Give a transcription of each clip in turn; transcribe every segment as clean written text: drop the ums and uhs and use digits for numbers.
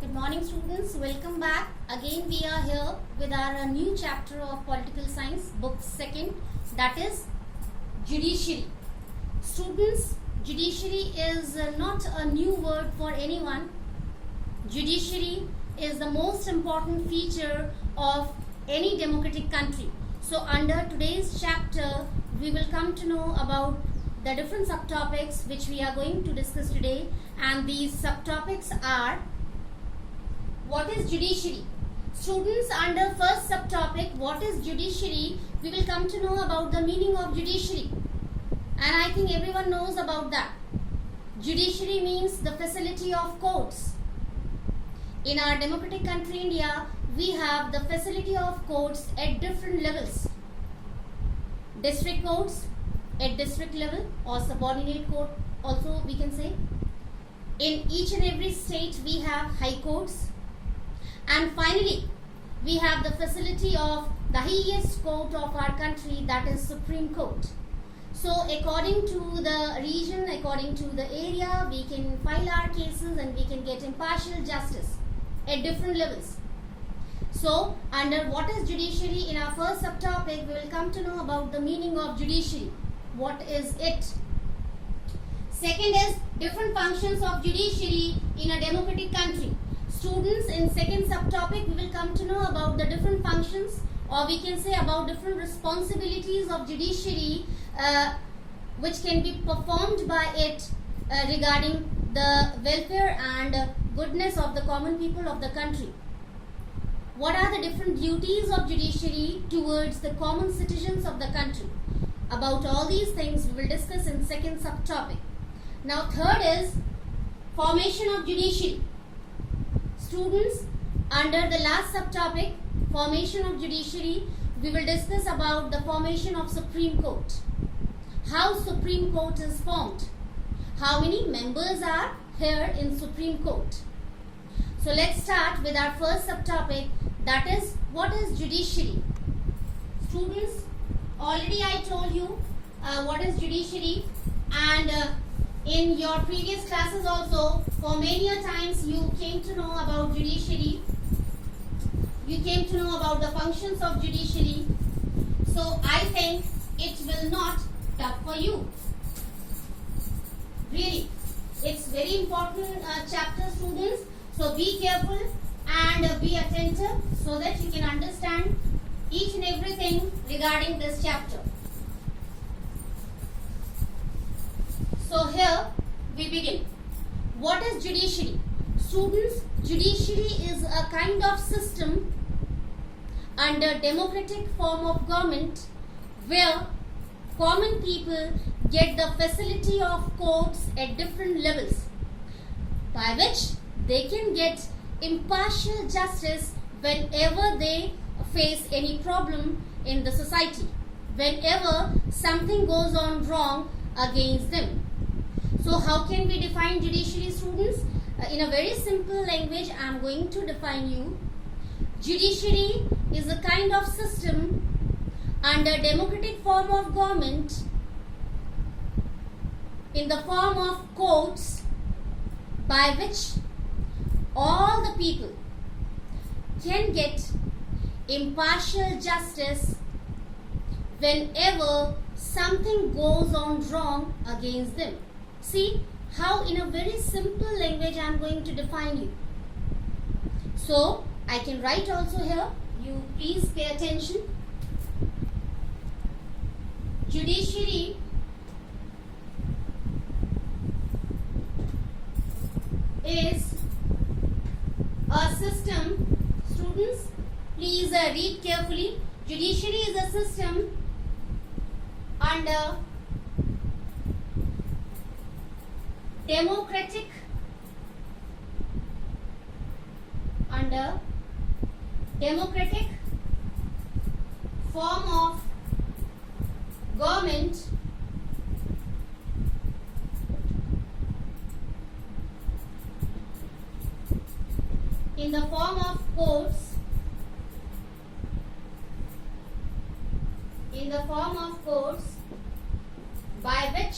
Good morning students, welcome back. Again we are here with our new chapter of political science, book 2nd, that is judiciary. Students, judiciary is not a new word for anyone. Judiciary is the most important feature of any democratic country. So under today's chapter, we will come to know about the different subtopics which we are going to discuss today, and these subtopics are: what is judiciary? Students, under first subtopic, what is judiciary, we will come to know about the meaning of judiciary, and I think everyone knows about that. Judiciary means the facility of courts. In our democratic country India, we have the facility of courts at different levels. District courts at district level, or subordinate court also we can say. In each and every state we have high courts. And finally, we have the facility of the highest court of our country, that is Supreme Court. So according to the region, according to the area, we can file our cases and we can get impartial justice at different levels. So under what is judiciary, in our first subtopic, we will come to know about the meaning of judiciary. What is it? Second is different functions of judiciary in a democratic country. Students, in second subtopic, we will come to know about the different functions, or we can say about different responsibilities of judiciary which can be performed by it regarding the welfare and goodness of the common people of the country. What are the different duties of judiciary towards the common citizens of the country? About all these things we will discuss in second subtopic. Now third is formation of judiciary. Students, under the last subtopic, formation of judiciary, we will discuss about the formation of Supreme Court. How Supreme Court is formed. How many members are here in Supreme Court. So let's start with our first subtopic, that is, what is judiciary? Students, already I told you what is judiciary, and in your previous classes also, for many a times you came to know about judiciary. You came to know about the functions of judiciary. So I think it will not tough for you. Really, it's very important chapter, students. So be careful and be attentive so that you can understand each and everything regarding this chapter. So here we begin. What is judiciary? Students, judiciary is a kind of system under democratic form of government where common people get the facility of courts at different levels, by which they can get impartial justice whenever they face any problem in the society, whenever something goes on wrong against them. So how can we define judiciary, students? In a very simple language, I am going to define you. Judiciary is a kind of system under democratic form of government in the form of courts, by which all the people can get impartial justice whenever something goes on wrong against them. See how in a very simple language I am going to define you. So I can write also here. You please pay attention. Judiciary is a system. Students, please read carefully. Judiciary is a system under democratic form of government in the form of courts, by which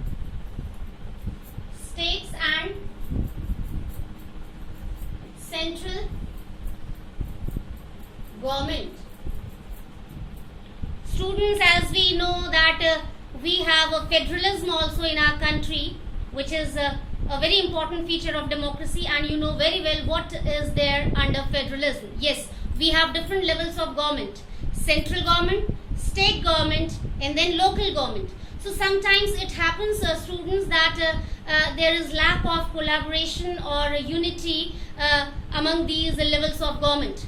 we have a federalism also in our country, which is a very important feature of democracy, and you know very well what is there under federalism. Yes, we have different levels of government: central government, state government, and then local government. So sometimes it happens, students, that there is lack of collaboration or unity among these levels of government,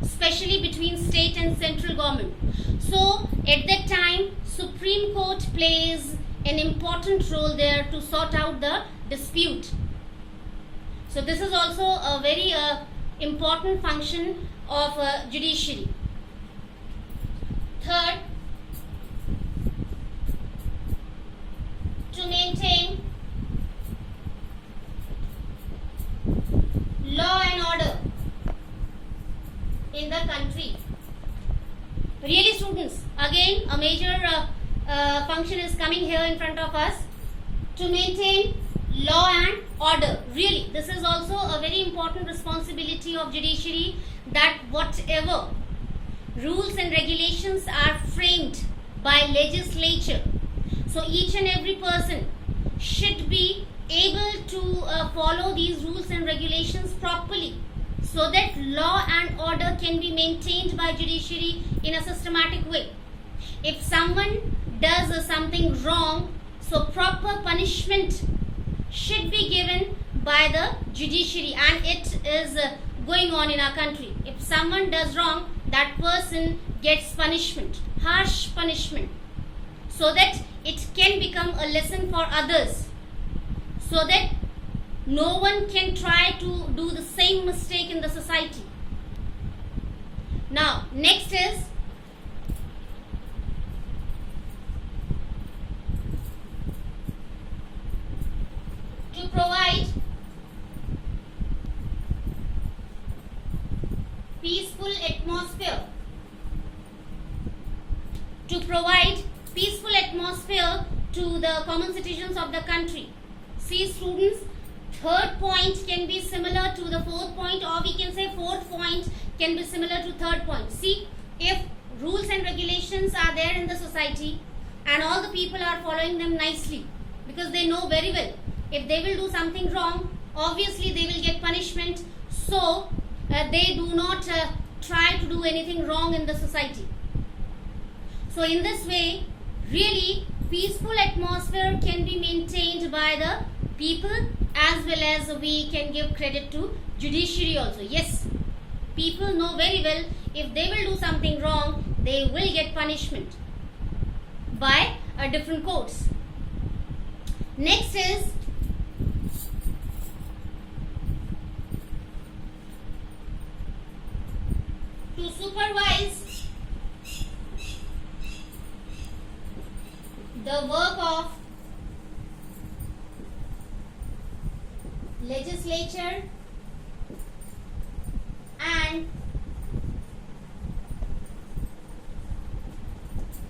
especially between state and central government. So at that time, Supreme Court plays an important role there to sort out the dispute. So this is also a very important function of judiciary. Third, to maintain law and order in the country. Really, students, again a major function is coming here in front of us: to maintain law and order. Really, this is also a very important responsibility of judiciary, that whatever rules and regulations are framed by legislature, so each and every person should be able to follow these rules and regulations properly, so that law and order can be maintained by judiciary in a systematic way. If someone does something wrong, so proper punishment should be given by the judiciary, and it is going on in our country. If someone does wrong, that person gets punishment, harsh punishment, so that it can become a lesson for others, so that no one can try to do the same mistake in the society. Now, next is to provide peaceful atmosphere. To provide peaceful atmosphere to the common citizens of the country. See, students, third point can be similar to the fourth point, or we can say fourth point can be similar to third point. See, if rules and regulations are there in the society and all the people are following them nicely, because they know very well if they will do something wrong, obviously they will get punishment, so they do not try to do anything wrong in the society. So in this way, really peaceful atmosphere can be maintained by the people, as well as we can give credit to judiciary also. Yes, people know very well if they will do something wrong, they will get punishment by different courts. Next is to supervise the work of legislature and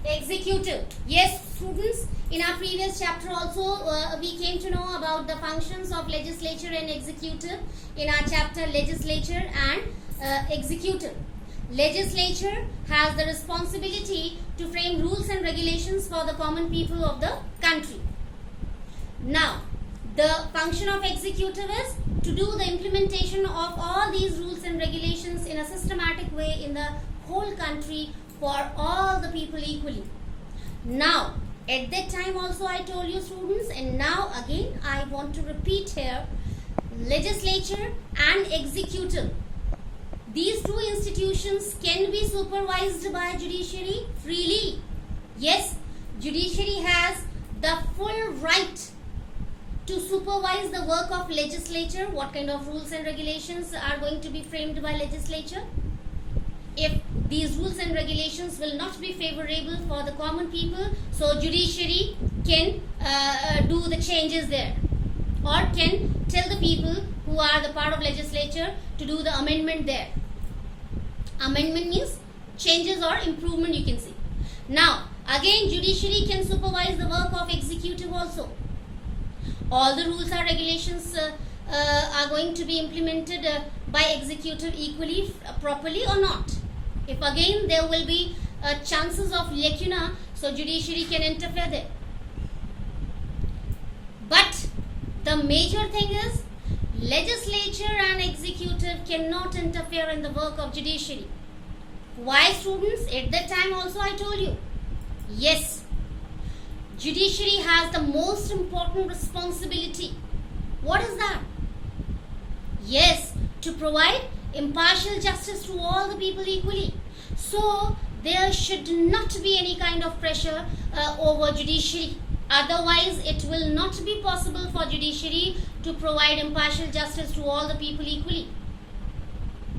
executive. Yes, students, in our previous chapter also we came to know about the functions of legislature and executive in our chapter legislature and executive. Legislature has the responsibility to frame rules and regulations for the common people of the country. Now, the function of executive is to do the implementation of all these rules and regulations in a systematic way in the whole country for all the people equally. Now, at that time also I told you, students, and now again I want to repeat here, legislature and executive, these two institutions can be supervised by judiciary freely. Yes, judiciary has the full right to supervise the work of legislature. What kind of rules and regulations are going to be framed by legislature? If these rules and regulations will not be favorable for the common people, so judiciary can do the changes there, or can tell the people who are the part of legislature to do the amendment there. Amendment means changes or improvement, you can see. Now, again judiciary can supervise the work of executive also. All the rules or regulations are going to be implemented by executive equally, properly or not. If again there will be chances of lacuna, so judiciary can interfere there. The major thing is legislature and executive cannot interfere in the work of judiciary. Why, students? At that time also I told you. Yes, judiciary has the most important responsibility. What is that? Yes, to provide impartial justice to all the people equally. So there should not be any kind of pressure over judiciary. Otherwise, it will not be possible for judiciary to provide impartial justice to all the people equally.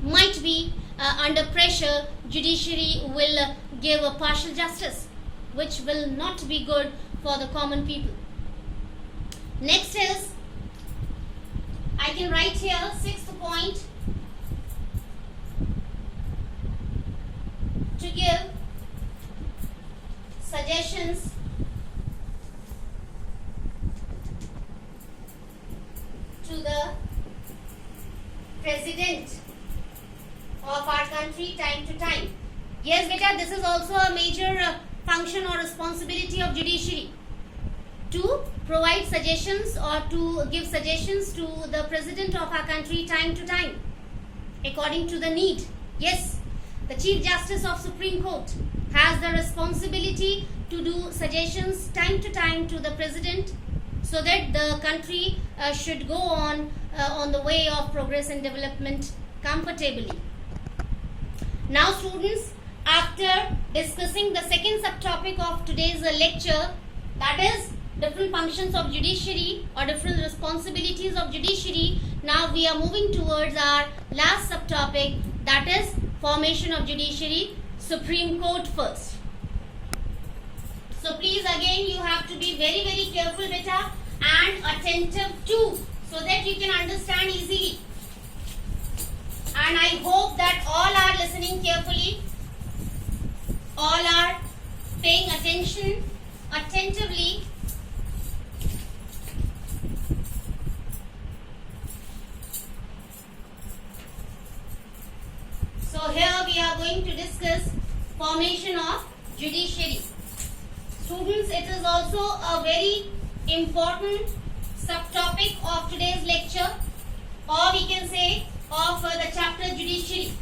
Might be under pressure, judiciary will give a partial justice, which will not be good for the common people. Next is, I can write here, sixth point, to give suggestions to the president of our country time to time. Yes, beta, this is also a major function or responsibility of judiciary, to provide suggestions or to give suggestions to the president of our country time to time according to the need. Yes, the Chief Justice of Supreme Court has the responsibility to do suggestions time to time to the president, so that the country should go on the way of progress and development comfortably. Now students, after discussing the second subtopic of today's lecture, that is different functions of judiciary or different responsibilities of judiciary, now we are moving towards our last subtopic, that is formation of judiciary, Supreme Court first. So please again you have to be very very careful beta and attentive too, so that you can understand easily. And I hope that all are listening carefully, all are paying attention attentively. So here we are going to discuss formation of judiciary. Students, it is also a very important subtopic of today's lecture, or we can say of the chapter judiciary.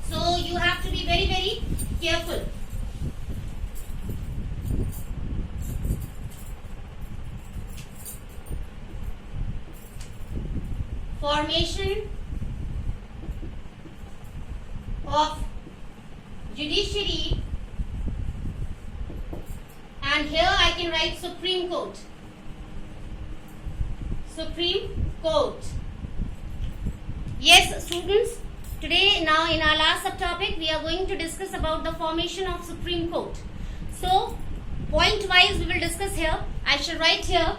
So you have to be very very careful. Formation of judiciary, and here I can write Supreme Court. Supreme Court. Yes students, today now in our last subtopic we are going to discuss about the formation of Supreme Court. So point wise we will discuss here. I shall write here,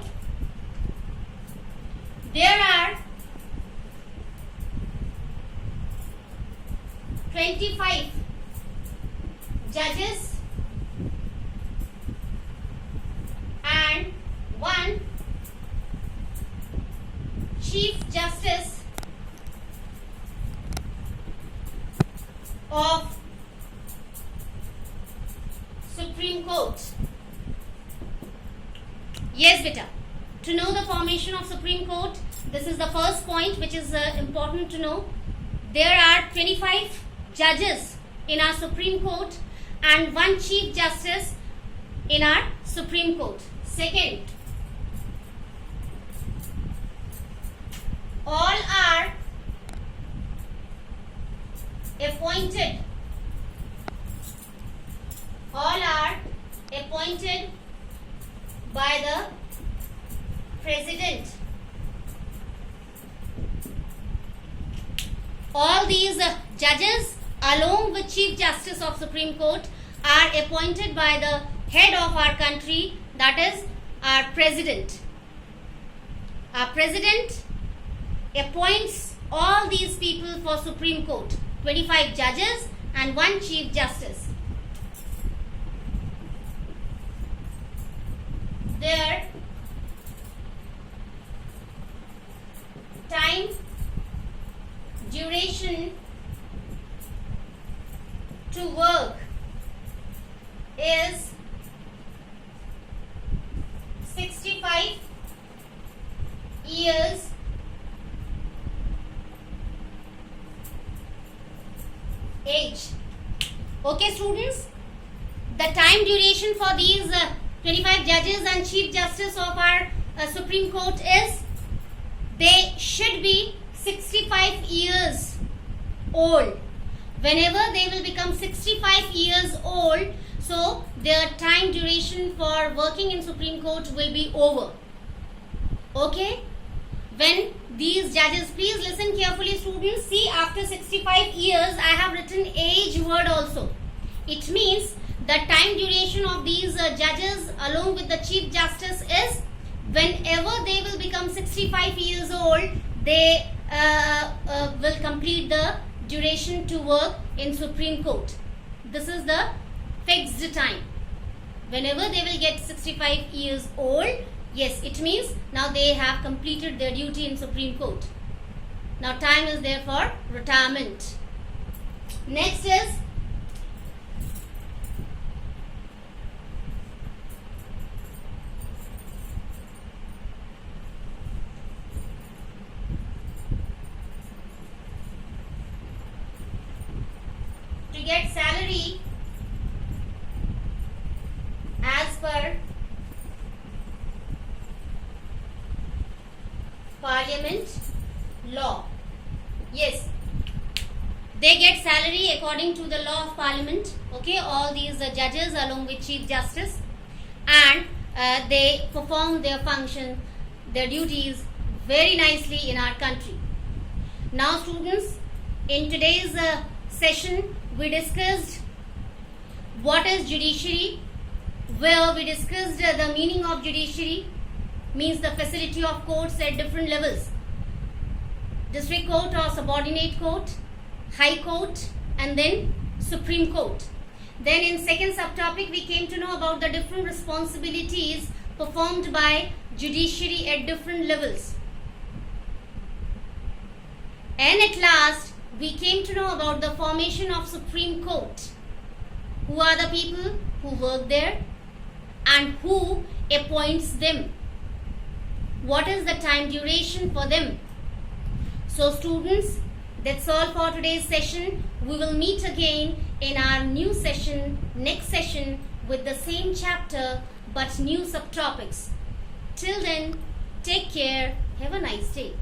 there are 25 judges and 1 Chief Justice of Supreme Court. Yes beta, to know the formation of Supreme Court, this is the first point which is important to know. There are 25 judges in our Supreme Court and 1 Chief Justice in our Supreme Court. Second, all are appointed. All are appointed by the President. All these judges along with Chief Justice of Supreme Court are appointed by the head of our country, that is our President. Our President appoints all these people for Supreme Court, 25 judges and 1 Chief Justice. Their time, duration to work is 65 years Okay, students, the time duration for these 25 judges and Chief Justice of our Supreme Court is, they should be 65 years old. Whenever they will become 65 years old, so their time duration for working in Supreme Court will be over. Okay? When these judges, please listen carefully, students. See, after 65 years, I have written age word also. It means the time duration of these judges along with the Chief Justice is, whenever they will become 65 years old, they will complete the duration to work in Supreme Court. This is the fixed time. Whenever they will get 65 years old, yes, it means now they have completed their duty in Supreme Court. Now time is there for retirement. Next is to get salary as per Parliament law. Yes, they get salary according to the law of Parliament. Okay, all these judges along with Chief Justice, and they perform their function, their duties very nicely in our country. Now students, in today's session we discussed what is judiciary, where we discussed the meaning of judiciary, means the facility of courts at different levels: district court or subordinate court, high court, and then Supreme Court. Then in second subtopic we came to know about the different responsibilities performed by judiciary at different levels. And at last we came to know about the formation of Supreme Court. Who are the people who work there and who appoints them? What is the time duration for them? So students, that's all for today's session. We will meet again in our new session, next session, with the same chapter but new subtopics. Till then, take care. Have a nice day.